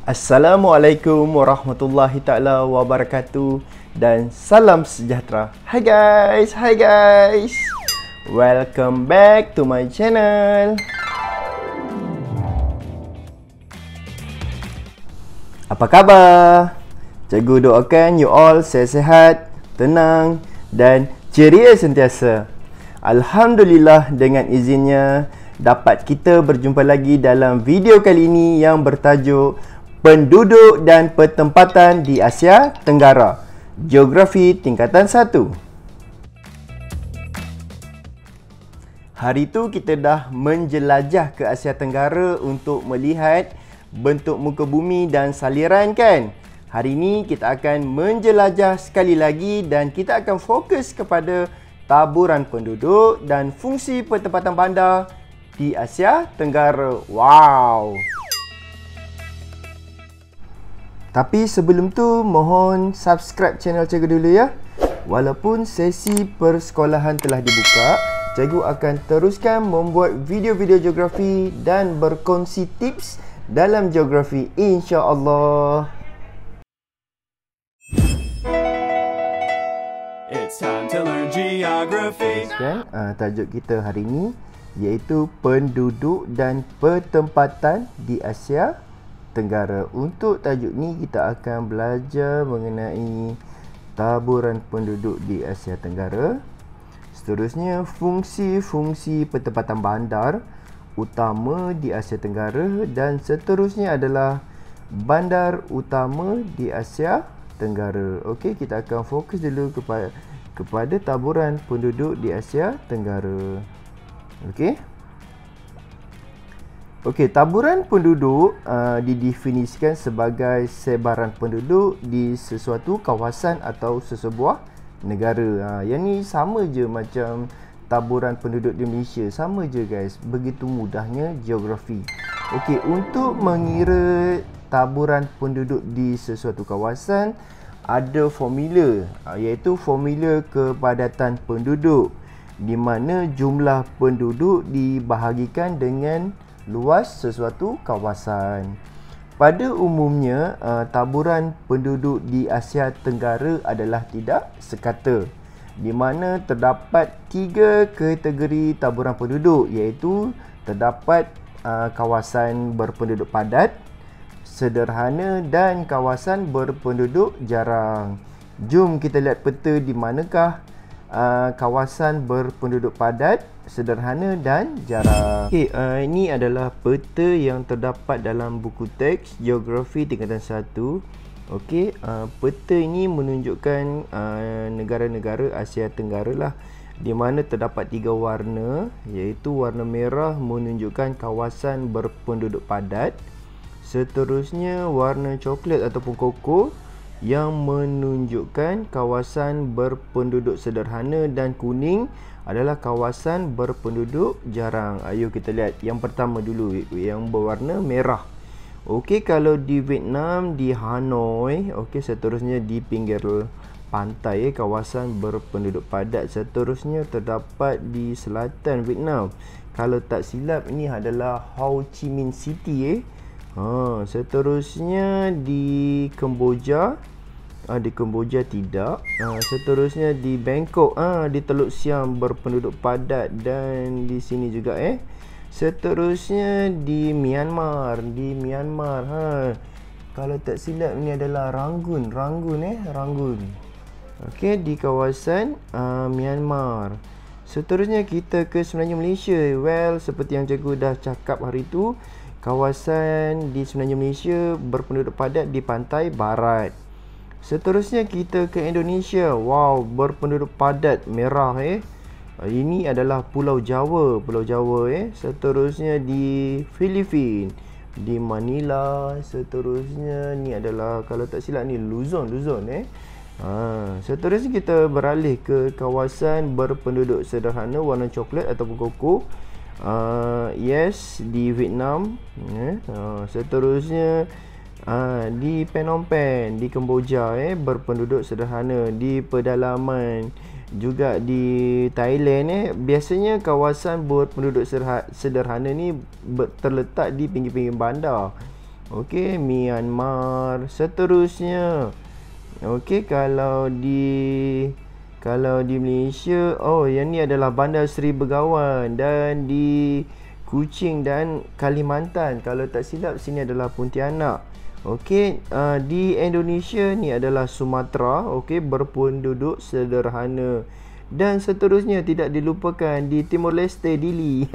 Assalamualaikum warahmatullahi taala wabarakatuh dan salam sejahtera. Hai guys. Welcome back to my channel. Apa khabar? Cikgu doakan you all sihat-sihat, tenang dan ceria sentiasa. Alhamdulillah, dengan izinnya dapat kita berjumpa lagi dalam video kali ini yang bertajuk Penduduk dan Pertempatan di Asia Tenggara, Geografi Tingkatan 1. Hari itu kita dah menjelajah ke Asia Tenggara untuk melihat bentuk muka bumi dan saliran kan? Hari ini kita akan menjelajah sekali lagi dan kita akan fokus kepada taburan penduduk dan fungsi pertempatan bandar di Asia Tenggara. Wow! Tapi sebelum tu, mohon subscribe channel Cikgu dulu ya. Walaupun sesi persekolahan telah dibuka, Cikgu akan teruskan membuat video-video geografi dan berkongsi tips dalam geografi, insya-Allah. It's time to learn geography. Tajuk kita hari ini iaitu penduduk dan pertempatan di Asia Tenggara. Untuk tajuk ni kita akan belajar mengenai taburan penduduk di Asia Tenggara. Seterusnya, fungsi-fungsi pertempatan bandar utama di Asia Tenggara, dan seterusnya adalah bandar utama di Asia Tenggara. Okey, kita akan fokus dulu kepada taburan penduduk di Asia Tenggara. Okey, taburan penduduk didefinisikan sebagai sebaran penduduk di sesuatu kawasan atau sesebuah negara. Yang ni sama je macam taburan penduduk di Malaysia. Sama je guys. Begitu mudahnya geografi. Okey, untuk mengira taburan penduduk di sesuatu kawasan, ada formula, iaitu formula kepadatan penduduk, di mana jumlah penduduk dibahagikan dengan luas sesuatu kawasan. Pada umumnya, taburan penduduk di Asia Tenggara adalah tidak sekata, di mana terdapat 3 kategori taburan penduduk, iaitu terdapat kawasan berpenduduk padat, sederhana dan kawasan berpenduduk jarang. Jom kita lihat peta di manakah kawasan berpenduduk padat, sederhana dan jarang. Okey, ini adalah peta yang terdapat dalam buku teks Geografi Tingkatan 1. Okey, peta ini menunjukkan negara-negara Asia Tenggara lah, di mana terdapat 3 warna, iaitu warna merah menunjukkan kawasan berpenduduk padat, seterusnya warna coklat ataupun koko yang menunjukkan kawasan berpenduduk sederhana, dan kuning adalah kawasan berpenduduk jarang. Ayo kita lihat yang pertama dulu, yang berwarna merah. Okey, kalau di Vietnam, di Hanoi, okey, seterusnya di pinggir pantai, kawasan berpenduduk padat. Seterusnya terdapat di selatan Vietnam. Kalau tak silap, ini adalah Ho Chi Minh City. Seterusnya di Kemboja. Di Kemboja tidak. Seterusnya di Bangkok, di Teluk Siam berpenduduk padat, dan di sini juga Seterusnya di Myanmar, kalau tak silap ini adalah Rangoon. Okey, di kawasan Myanmar. Seterusnya kita ke semenanjung Malaysia. Well, seperti yang cikgu dah cakap hari tu, kawasan di semenanjung Malaysia berpenduduk padat di pantai barat. Seterusnya kita ke Indonesia. Wow, berpenduduk padat, merah Ini adalah Pulau Jawa. Seterusnya di Filipina, di Manila. Seterusnya ni adalah, kalau tak silap ni Luzon. Seterusnya kita beralih ke kawasan berpenduduk sederhana warna coklat ataupun koko. Yes, di Vietnam. Seterusnya di Phnom Penh, di Kemboja, berpenduduk sederhana. Di pedalaman juga di Thailand, biasanya kawasan berpenduduk sederhana ni terletak di pinggir-pinggir bandar. Okey, Myanmar. Seterusnya, okey, kalau di Malaysia, oh yang ni adalah Bandar Seri Begawan, dan di Kuching dan Kalimantan. Kalau tak silap sini adalah Pontianak. Okey, di Indonesia ni adalah Sumatera, okey, berpenduduk sederhana. Dan seterusnya tidak dilupakan di Timor Leste, Dili.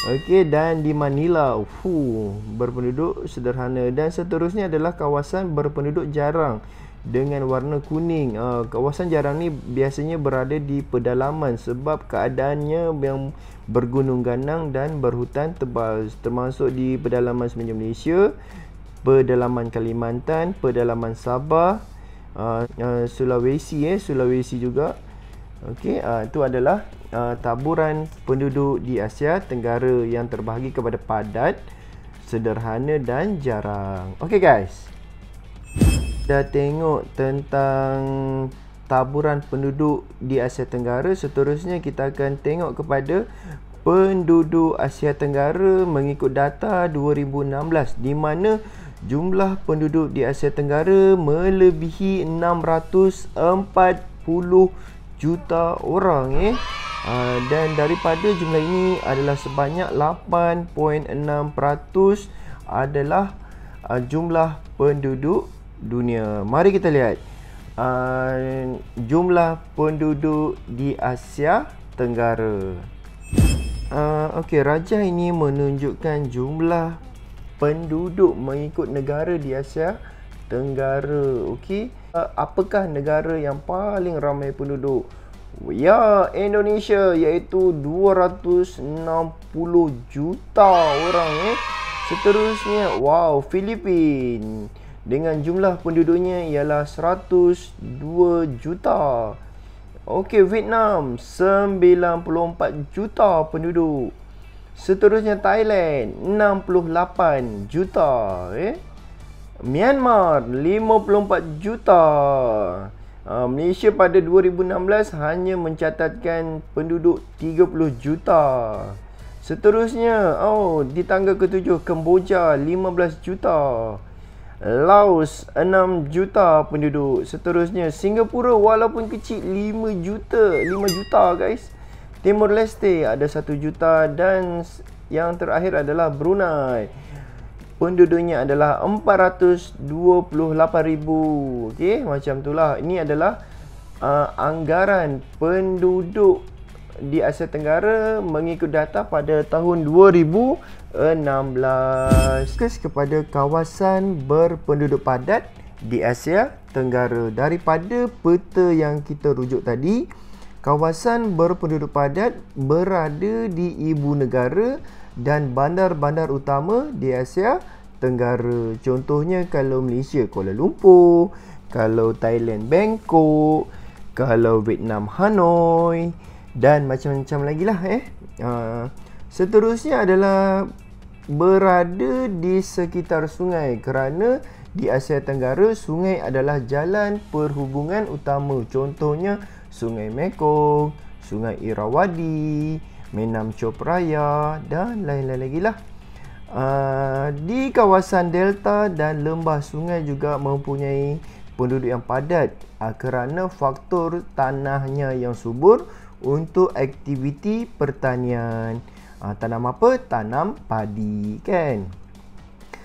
Okey, dan di Manila, berpenduduk sederhana. Dan seterusnya adalah kawasan berpenduduk jarang dengan warna kuning. Kawasan jarang ni biasanya berada di pedalaman sebab keadaannya yang bergunung ganang dan berhutan tebal, termasuk di pedalaman semenanjung Malaysia, pedalaman Kalimantan, pedalaman Sabah, Sulawesi juga. Okey, itu adalah taburan penduduk di Asia Tenggara yang terbahagi kepada padat, sederhana dan jarang. Okey guys, dah tengok tentang taburan penduduk di Asia Tenggara. Seterusnya kita akan tengok kepada penduduk Asia Tenggara mengikut data 2016, di mana jumlah penduduk di Asia Tenggara melebihi 640 juta orang. Dan daripada jumlah ini adalah sebanyak 8.6% adalah jumlah penduduk dunia. Mari kita lihat jumlah penduduk di Asia Tenggara. Okey, rajah ini menunjukkan jumlah penduduk mengikut negara di Asia Tenggara. Okey, apakah negara yang paling ramai penduduk? Ya, Indonesia, iaitu 260 juta orang. Seterusnya, wow, Filipina dengan jumlah penduduknya ialah 102 juta. Okey, Vietnam 94 juta penduduk. Seterusnya Thailand 68 juta. Myanmar 54 juta. Malaysia pada 2016 hanya mencatatkan penduduk 30 juta. Seterusnya, di tangga ke-7, Kemboja 15 juta. Laos 6 juta penduduk. Seterusnya Singapura walaupun kecil 5 juta guys. Timor Leste ada 1 juta. Dan yang terakhir adalah Brunei. Penduduknya adalah 428,000. Okey, macam itulah. Ini adalah anggaran penduduk di Asia Tenggara mengikut data pada tahun 2016. Fokus kepada kawasan berpenduduk padat di Asia Tenggara. Daripada peta yang kita rujuk tadi, kawasan berpenduduk padat berada di ibu negara dan bandar-bandar utama di Asia Tenggara. Contohnya kalau Malaysia, Kuala Lumpur, kalau Thailand, Bangkok, kalau Vietnam, Hanoi, dan macam-macam lagi lah. Seterusnya adalah berada di sekitar sungai, kerana di Asia Tenggara sungai adalah jalan perhubungan utama. Contohnya Sungai Mekong, Sungai Irrawaddy, Menam Chao Phraya dan lain-lain lagi lah. Di kawasan delta dan lembah sungai juga mempunyai penduduk yang padat kerana faktor tanahnya yang subur untuk aktiviti pertanian. Tanam apa? Tanam padi kan.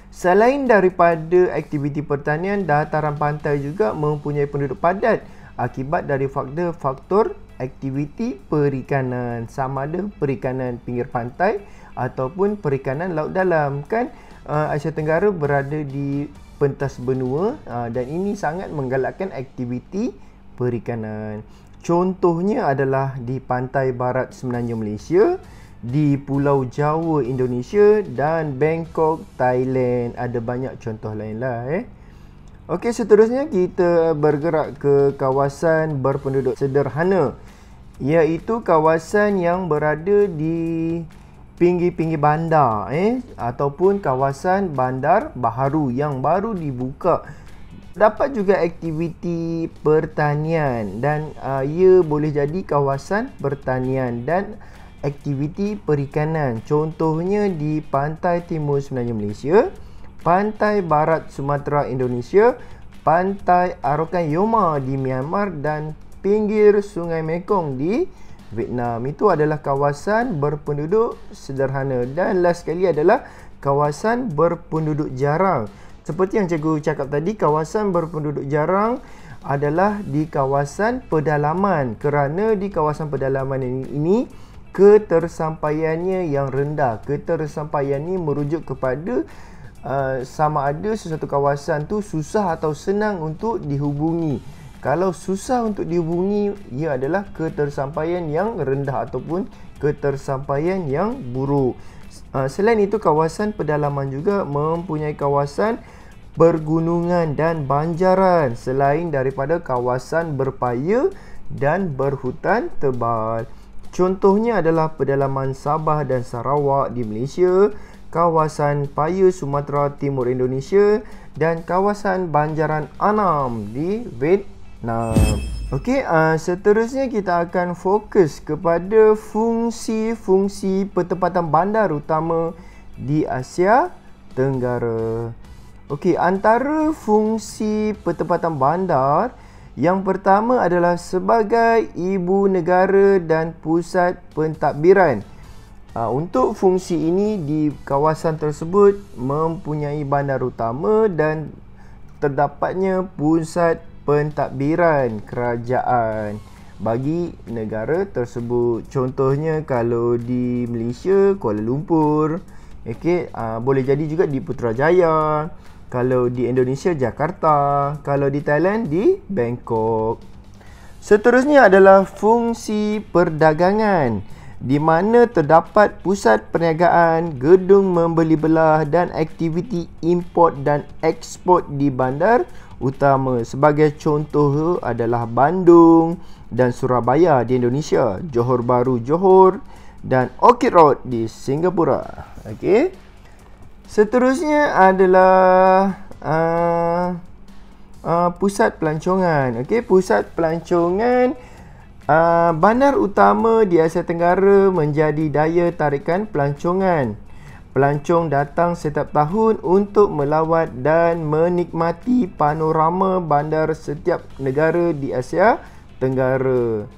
Selain daripada aktiviti pertanian, dataran pantai juga mempunyai penduduk padat akibat dari faktor aktiviti perikanan, sama ada perikanan pinggir pantai ataupun perikanan laut dalam kan. Asia Tenggara berada di pentas benua dan ini sangat menggalakkan aktiviti perikanan. Contohnya adalah di pantai barat semenanjung Malaysia, di Pulau Jawa Indonesia dan Bangkok Thailand. Ada banyak contoh lain lah. Okey, seterusnya kita bergerak ke kawasan berpenduduk sederhana, iaitu kawasan yang berada di pinggir-pinggir bandar ataupun kawasan bandar baharu yang baru dibuka. Dapat juga aktiviti pertanian dan ia boleh jadi kawasan pertanian dan aktiviti perikanan. Contohnya di pantai timur semenanjung Malaysia, pantai barat Sumatera Indonesia, pantai Arokan Yoma di Myanmar dan pinggir Sungai Mekong di Vietnam. Itu adalah kawasan berpenduduk sederhana. Dan last sekali adalah kawasan berpenduduk jarang. Seperti yang cikgu cakap tadi, kawasan berpenduduk jarang adalah di kawasan pedalaman, kerana di kawasan pedalaman ini ketersampaiannya yang rendah. Ketersampaian ini merujuk kepada sama ada sesuatu kawasan tu susah atau senang untuk dihubungi. Kalau susah untuk dihubungi, ia adalah ketersampaian yang rendah ataupun ketersampaian yang buruk. Selain itu, kawasan pedalaman juga mempunyai kawasan pergunungan dan banjaran selain daripada kawasan berpaya dan berhutan tebal. Contohnya adalah pedalaman Sabah dan Sarawak di Malaysia, kawasan Paya Sumatera Timur Indonesia dan kawasan banjaran Annam di Vietnam. Okey, seterusnya kita akan fokus kepada fungsi-fungsi pertempatan bandar utama di Asia Tenggara. Okey, antara fungsi pertempatan bandar, yang pertama adalah sebagai ibu negara dan pusat pentadbiran. Untuk fungsi ini, di kawasan tersebut mempunyai bandar utama dan terdapatnya pusat pentadbiran kerajaan bagi negara tersebut. Contohnya kalau di Malaysia, Kuala Lumpur. Okay, boleh jadi juga di Putrajaya. Kalau di Indonesia, Jakarta. Kalau di Thailand, di Bangkok. Seterusnya adalah fungsi perdagangan, di mana terdapat pusat perniagaan, gedung membeli belah dan aktiviti import dan ekspor di bandar utama. Sebagai contoh adalah Bandung dan Surabaya di Indonesia, Johor Bahru Johor dan Orchid Road di Singapura. Okey. Seterusnya adalah pusat pelancongan. Okey, pusat pelancongan. Bandar utama di Asia Tenggara menjadi daya tarikan pelancongan. Pelancong datang setiap tahun untuk melawat dan menikmati panorama bandar setiap negara di Asia Tenggara.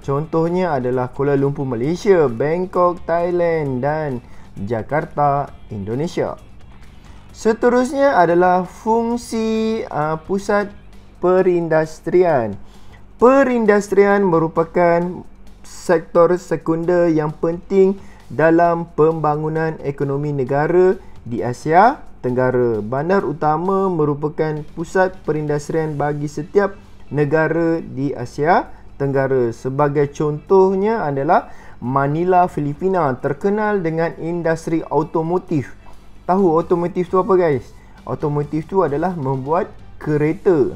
Contohnya adalah Kuala Lumpur Malaysia, Bangkok Thailand dan Jakarta Indonesia. Seterusnya adalah fungsi pusat perindustrian. Perindustrian merupakan sektor sekunder yang penting dalam pembangunan ekonomi negara di Asia Tenggara. Bandar utama merupakan pusat perindustrian bagi setiap negara di Asia Tenggara. Sebagai contohnya adalah Manila, Filipina, terkenal dengan industri automotif. Tahu automotif tu apa, guys? Automotif tu adalah membuat kereta.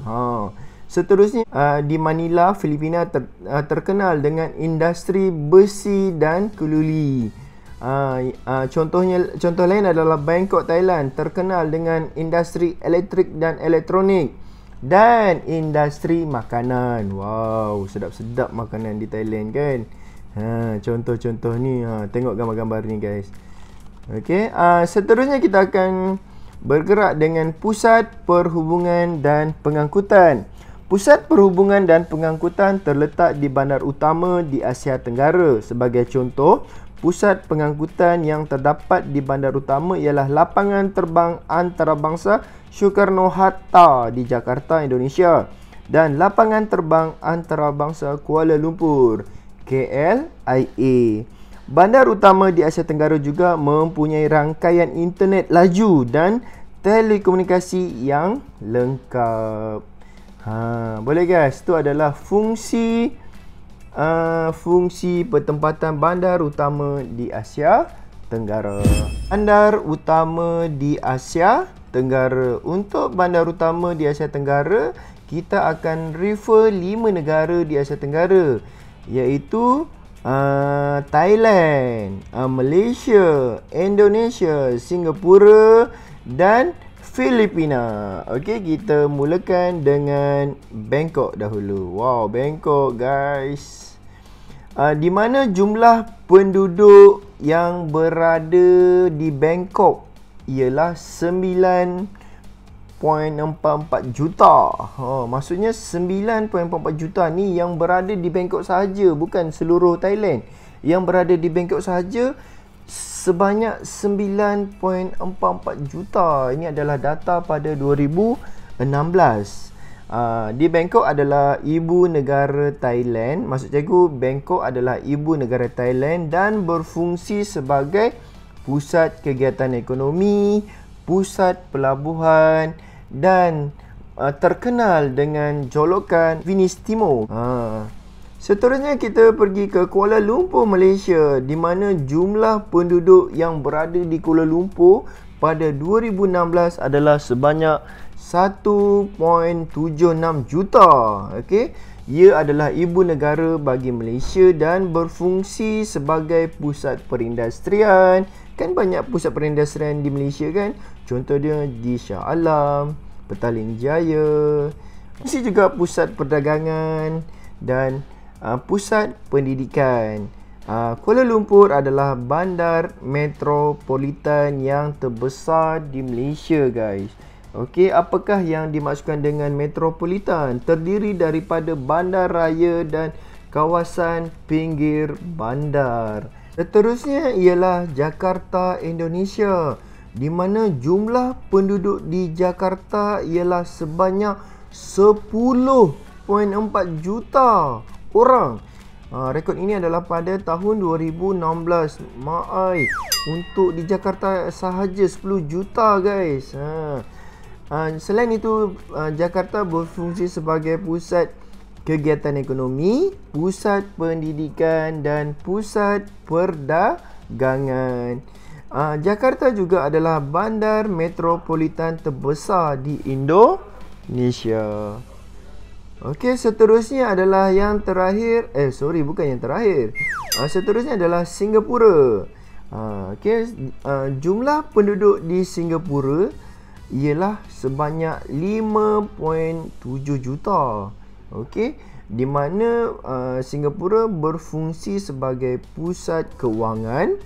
Seterusnya di Manila, Filipina terkenal dengan industri besi dan keluli. Contoh lain adalah Bangkok, Thailand, terkenal dengan industri elektrik dan elektronik dan industri makanan. Wow, sedap-sedap makanan di Thailand kan. Contoh-contoh ni, tengok gambar-gambar ni, guys. Okey, seterusnya kita akan bergerak dengan pusat perhubungan dan pengangkutan. Pusat perhubungan dan pengangkutan terletak di bandar utama di Asia Tenggara. Sebagai contoh, pusat pengangkutan yang terdapat di bandar utama ialah Lapangan Terbang Antarabangsa Soekarno-Hatta di Jakarta, Indonesia, dan Lapangan Terbang Antarabangsa Kuala Lumpur, KLIA. Bandar utama di Asia Tenggara juga mempunyai rangkaian internet laju dan telekomunikasi yang lengkap. Boleh, guys, itu adalah fungsi pertempatan bandar utama di Asia Tenggara. Bandar utama di Asia Tenggara. Untuk bandar utama di Asia Tenggara, kita akan refer 5 negara di Asia Tenggara, iaitu Thailand, Malaysia, Indonesia, Singapura dan Filipina. Okey, kita mulakan dengan Bangkok dahulu. Wow, Bangkok, guys. Di mana jumlah penduduk yang berada di Bangkok ialah 9.44 juta. Maksudnya 9.44 juta ni yang berada di Bangkok sahaja, bukan seluruh Thailand. Yang berada di Bangkok sahaja sebanyak 9.44 juta. Ini adalah data pada 2016. Di Bangkok adalah ibu negara Thailand. Maksud cikgu, Bangkok adalah ibu negara Thailand dan berfungsi sebagai pusat kegiatan ekonomi, pusat pelabuhan dan terkenal dengan jolokan Venice Timur. Seterusnya kita pergi ke Kuala Lumpur, Malaysia, di mana jumlah penduduk yang berada di Kuala Lumpur pada 2016 adalah sebanyak 1.76 juta. Okey, ia adalah ibu negara bagi Malaysia dan berfungsi sebagai pusat perindustrian. Kan banyak pusat perindustrian di Malaysia kan? Contoh dia di Shah Alam, Petaling Jaya. Mesti juga pusat perdagangan dan pusat pendidikan. Kuala Lumpur adalah bandar metropolitan yang terbesar di Malaysia, guys. Okey, apakah yang dimaksudkan dengan metropolitan? Terdiri daripada bandar raya dan kawasan pinggir bandar. Seterusnya ialah Jakarta, Indonesia, di mana jumlah penduduk di Jakarta ialah sebanyak 10.4 juta orang. Rekod ini adalah pada tahun 2016. Untuk di Jakarta sahaja 10 juta, guys. Selain itu, Jakarta berfungsi sebagai pusat kegiatan ekonomi, pusat pendidikan dan pusat perdagangan. Jakarta juga adalah bandar metropolitan terbesar di Indonesia. Okey, seterusnya adalah yang terakhir. Bukan yang terakhir. Seterusnya adalah Singapura. Jumlah penduduk di Singapura ialah sebanyak 5.7 juta. Okey, di mana Singapura berfungsi sebagai pusat kewangan,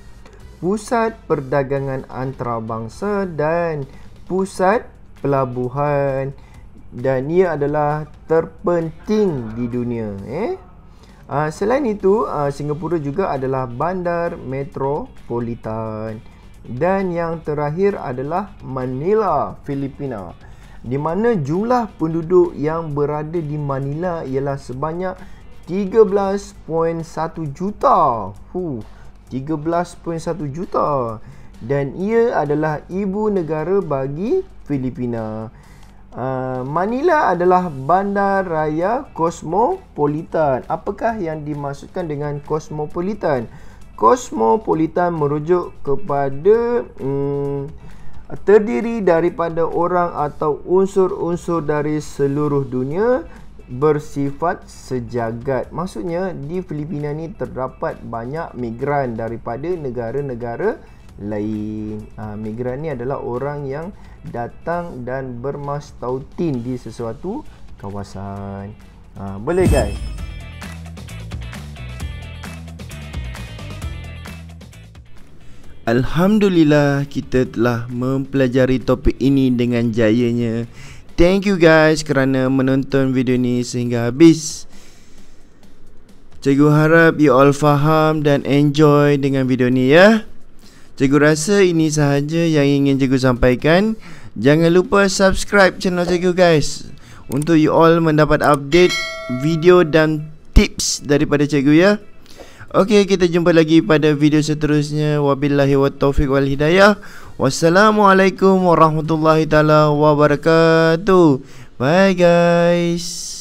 pusat perdagangan antarabangsa dan pusat pelabuhan, dan ia adalah terpenting di dunia. Selain itu, Singapura juga adalah bandar metropolitan. Dan yang terakhir adalah Manila, Filipina, di mana jumlah penduduk yang berada di Manila ialah sebanyak 13.1 juta. 13.1 juta. Dan ia adalah ibu negara bagi Filipina. Manila adalah bandar raya kosmopolitan. Apakah yang dimaksudkan dengan kosmopolitan? Kosmopolitan merujuk kepada terdiri daripada orang atau unsur-unsur dari seluruh dunia, bersifat sejagat. Maksudnya di Filipina ni terdapat banyak migran daripada negara-negara lain. Migran ni adalah orang yang datang dan bermastautin di sesuatu kawasan. Boleh, guys? Alhamdulillah, kita telah mempelajari topik ini dengan jayanya. Thank you guys kerana menonton video ni sehingga habis. Cikgu harap you all faham dan enjoy dengan video ni ya. Cikgu rasa ini sahaja yang ingin cikgu sampaikan. Jangan lupa subscribe channel cikgu guys, untuk you all mendapat update video dan tips daripada cikgu ya. Okey, kita jumpa lagi pada video seterusnya. Wabillahi wattaufiq wal hidayah. Wassalamualaikum warahmatullahi taala wabarakatuh. Bye guys.